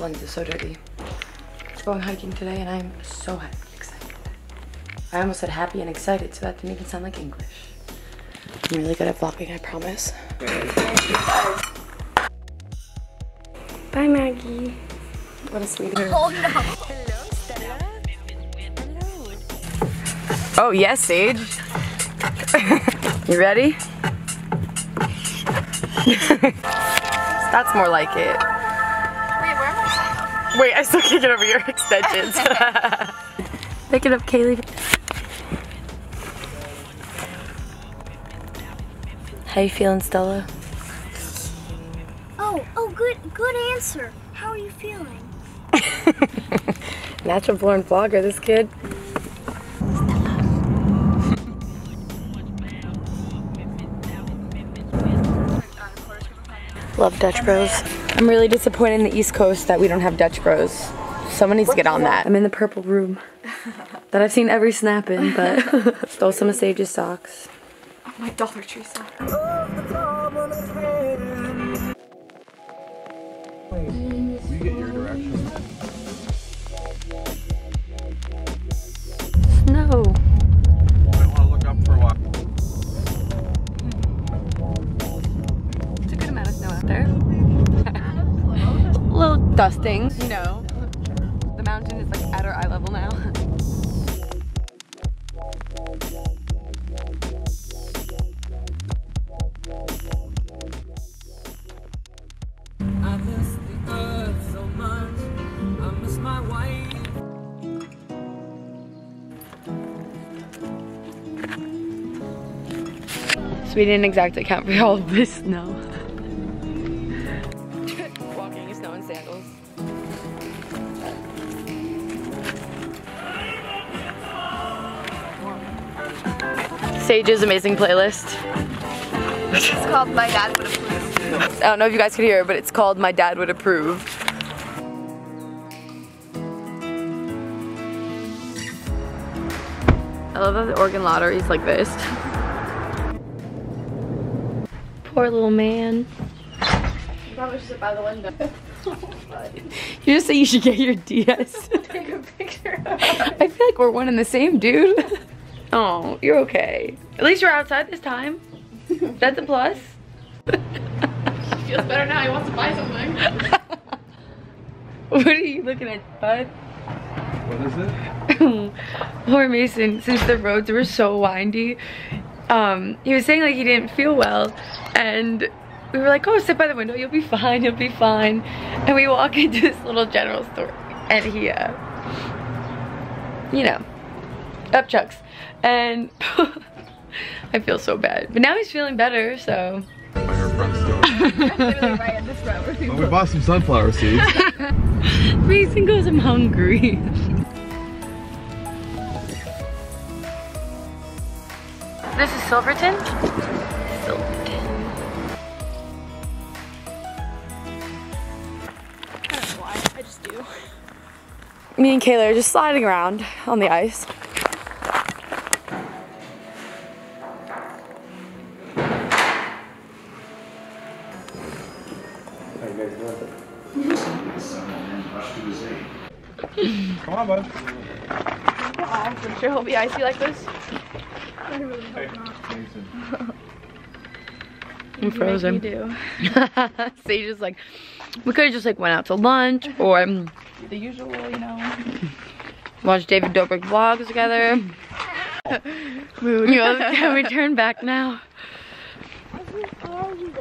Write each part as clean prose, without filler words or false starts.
lens is so dirty. Going hiking today and I'm so excited. I almost said happy and excited, so that didn't even sound like English. I'm really good at vlogging, I promise. Bye, Maggie. What a sweetheart. Oh no. Hello, Stella. Hello. Oh yes, Sage. You ready? That's more like it. Wait, where am I? Wait, I still can't get over your extensions. Pick it up, Kaylee. How you feeling, Stella? Oh, good answer. How are you feeling? Natural born vlogger, this kid. Love Dutch Bros. I'm really disappointed in the East Coast that we don't have Dutch Bros. Someone needs to get on that. I'm in the purple room that I've seen every snap in, but stole some of Sage's socks. Oh, my Dollar Tree sock. You get your directions. Snow. I want to look up for a while. It's a good amount of snow out there. A little dusting, you know. The mountain is like at our eye level now. I miss the earth so much. I miss my wife. So we didn't exactly account for all of this snow. Walking in snow in sandals. Sage's amazing playlist. It's called My Dad Would Approve. I don't know if you guys could hear, but it's called My Dad Would Approve. I love that the Oregon lottery's like this. Poor little man. You probably should sit by the window. You just say you should get your DS. Take a picture. I feel like we're one and the same, dude. Oh, you're okay. At least you're outside this time. That's a plus. Feels better now. He wants to buy something. What are you looking at, bud? What is it? Poor Mason, since the roads were so windy, he was saying like he didn't feel well, and we were like, oh, sit by the window, you'll be fine, you'll be fine. And we walk into this little general store, and he, you know, upchucks. And I feel so bad. But now he's feeling better, so. By her front store. Literally right at this road. Well, we bought some sunflower seeds. Mason goes, I'm hungry. This is Silverton? Silverton. I don't know why. I just do. Me and Kayla are just sliding around on the ice. Come on, bud. I'm sure he'll be icy like this. I really hope not. Mason. I'm frozen. You do. Sage is like, we could have just like went out to lunch or The usual, you know. watched David Dobrik vlogs together. Mood. You know, can we turn back now?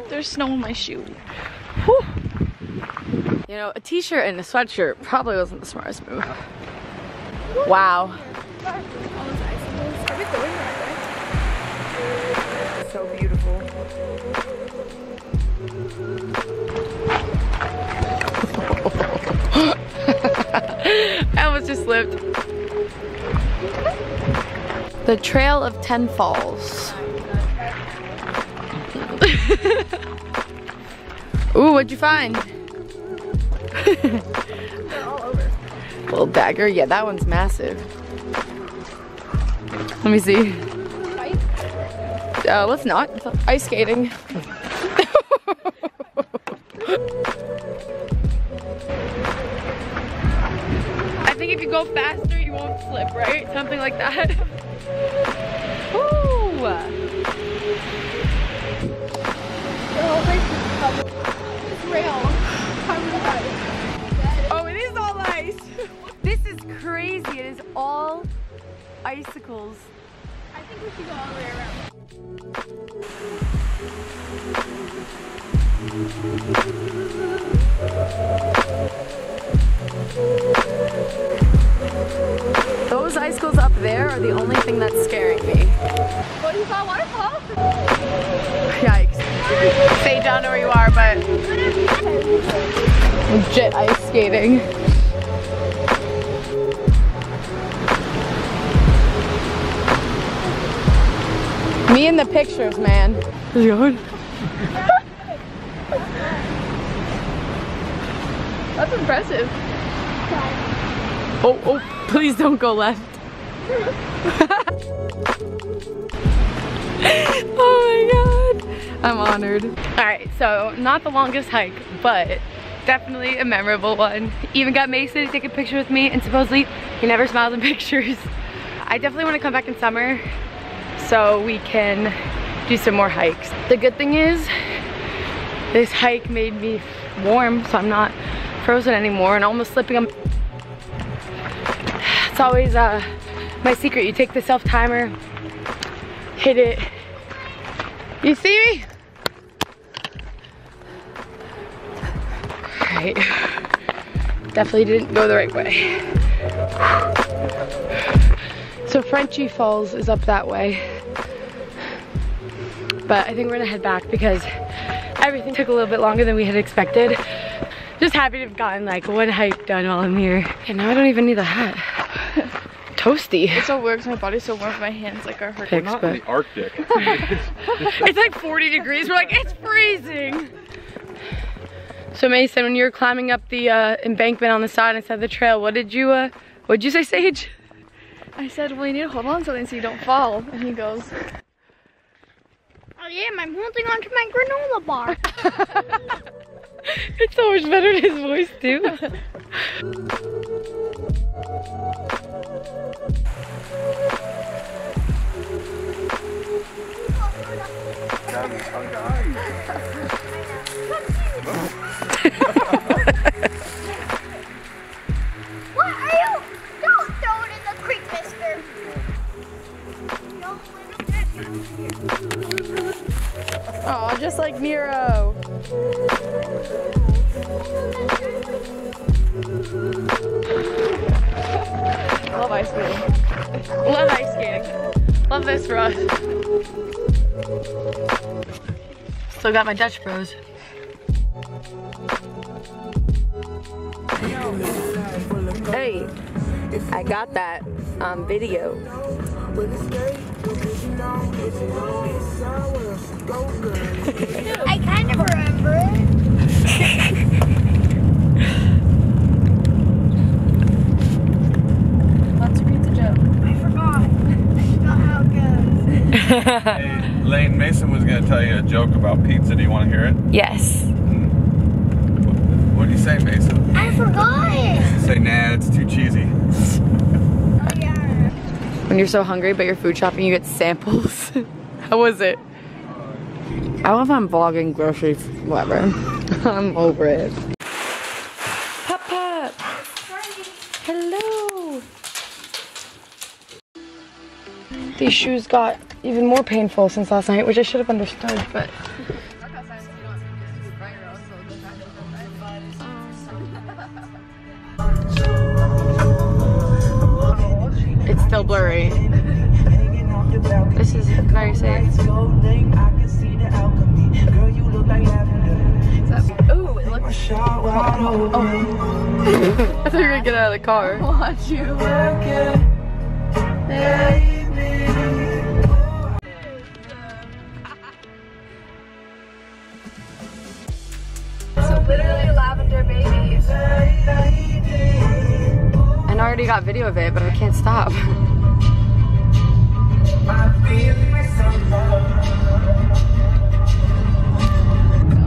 There's snow on my shoe. Whew. You know, a t-shirt and a sweatshirt probably wasn't the smartest move. Wow. Are we going the right way? So beautiful. I almost just slipped. The Trail of 10 Falls. Ooh, what'd you find? They're all over. Little dagger. Yeah, that one's massive. Let me see. Let's not. It's ice skating. slip, right? Something like that. Woo! The whole place is covered. This rail covered with ice. Oh, it is all ice. This is crazy. It is all icicles. I think we should go all the way around. Those icicles up there are the only thing that's scaring me. What, you saw a waterfall? Yikes. Say don't know where you are, but legit ice skating. Me in the pictures, man. How's it going? That's impressive. Oh, oh, please don't go left. Oh my god. I'm honored. Alright, so not the longest hike, but definitely a memorable one. Even got Mason to take a picture with me, and supposedly he never smiles in pictures. I definitely want to come back in summer so we can do some more hikes. The good thing is this hike made me warm, so I'm not frozen anymore and almost slipping on. It's always my secret. You take the self timer, hit it. You see me? Alright. Definitely didn't go the right way. So Frenchy Falls is up that way. But I think we're gonna head back because everything took a little bit longer than we had expected. Just happy to have gotten like one hike done while I'm here. And now I don't even need a hat. Toasty. It's so weird because my body's so warm, my hands like are hurting. We're not in the Arctic. It's like 40 degrees. We're like, it's freezing. So Mason, when you were climbing up the embankment on the side instead of the trail, what'd you say, Sage? I said, well, you need to hold on to something so you don't fall. And he goes, oh yeah, I'm holding on to my granola bar. It's so much better in his voice too. What are you? Don't throw it in the creek, mister. Oh, just like Nero. Love ice skating. Love ice skating. Love this for us. Still got my Dutch bros. Hey, I got that on video. I kind of remember it. Let's repeat the joke. I forgot. I forgot how it goes. Hey, Layne, Mason was going to tell you a joke about pizza. Do you want to hear it? Yes. What do you say, Mason? I forgot it. Say, nah, it's too cheesy. Oh yeah. When you're so hungry but you're food shopping, you get samples. How was it? I love I'm vlogging grocery, whatever. I'm over it. Pop pop. Hello. These shoes got even more painful since last night, which I should have understood, but. It's still blurry. This is very safe. Ooh, it looks. I thought you were gonna get out of the car. Watch you. So literally lavender babies. And I already got video of it, but I can't stop.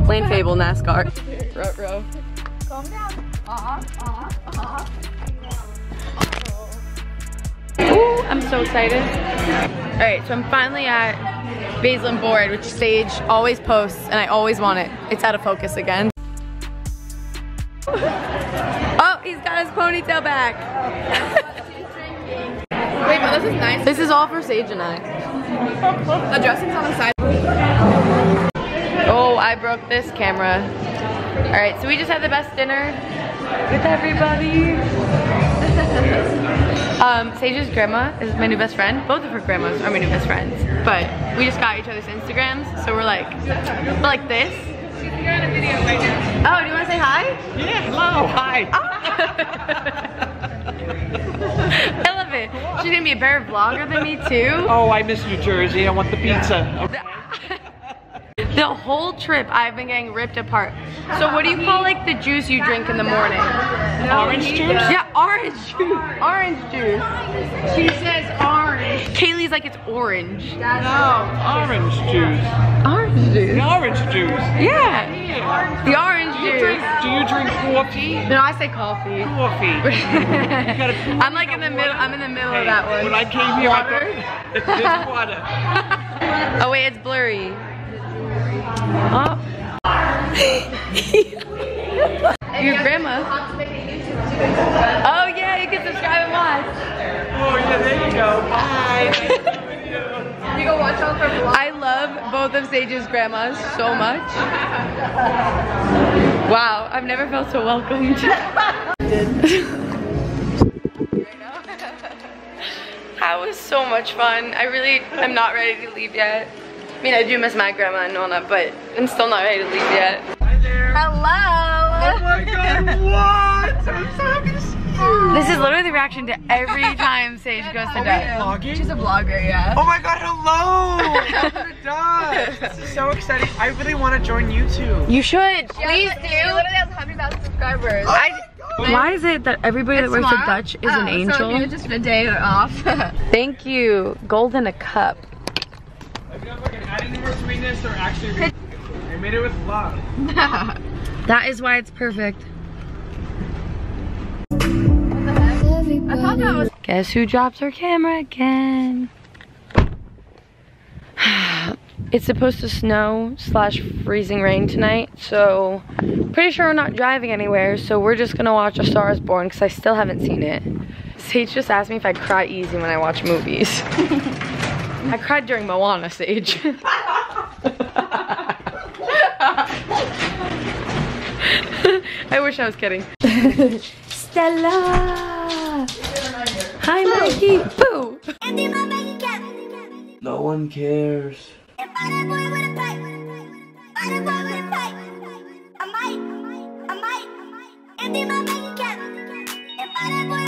Layne Fable NASCAR. Ruh-roh. Calm down. I'm so excited. All right, so I'm finally at Basil and Board, which Sage always posts, and I always want it. It's out of focus again. Oh, he's got his ponytail back. Wait, but this is nice. This is all for Sage and I. The dressing's on the side. Oh, I broke this camera. All right, so we just had the best dinner with everybody. Sage's grandma is my new best friend. Both of her grandmas are my new best friends. But we just got each other's Instagrams, so we're like this. You're on a video right now. Oh, do you want to say hi? Yeah, hello, hi. I love it. She's gonna be a better vlogger than me too. Oh, I miss New Jersey. I want the pizza. Okay. The whole trip I've been getting ripped apart. So what do you call like the juice you drink in the morning? Orange juice? Yeah, orange juice. Orange juice. She says orange. Kaylee's like it's orange. No, orange juice. Orange juice. The orange juice. Yeah. The orange juice. Do you drink coffee? No, I say coffee. Coffee. I'm like in the middle. I'm in the middle of that one. When I came here, Water? I thought it's water. Oh wait, it's blurry. Oh. Your grandma. Oh yeah, you can subscribe and watch. Oh yeah, there you go. Bye. You go watch all of her vlogs. I love both of Sage's grandmas so much. Wow, I've never felt so welcomed. That was so much fun. I really am not ready to leave yet. I mean, I do miss my grandma and Nona, but I'm still not ready to leave yet. Hi there. Hello! Oh my god, what? I'm so happy to see you. This is literally the reaction to every time Sage goes to Dutch. Vlogging? She's a vlogger, yeah. Oh my god, hello! Welcome to Dutch. This is so exciting. I really want to join you two. You should. Please She do. literally has 100,000 subscribers. Why is it that everybody that works at Tomorrow? Dutch is an So angel? you just a day off. Thank you. Gold in a cup. I feel like adding more sweetness or actually I made it with love. That is why it's perfect. I thought that was Guess who drops her camera again? It's supposed to snow / freezing rain tonight, so pretty sure we're not driving anywhere, so we're just gonna watch A Star Is Born because I still haven't seen it. Sage just asked me if I cry easy when I watch movies. I cried during Moana, Sage. I wish I was kidding. Stella! Hi, Mikey! Boo! No one cares. I might empty my bank account.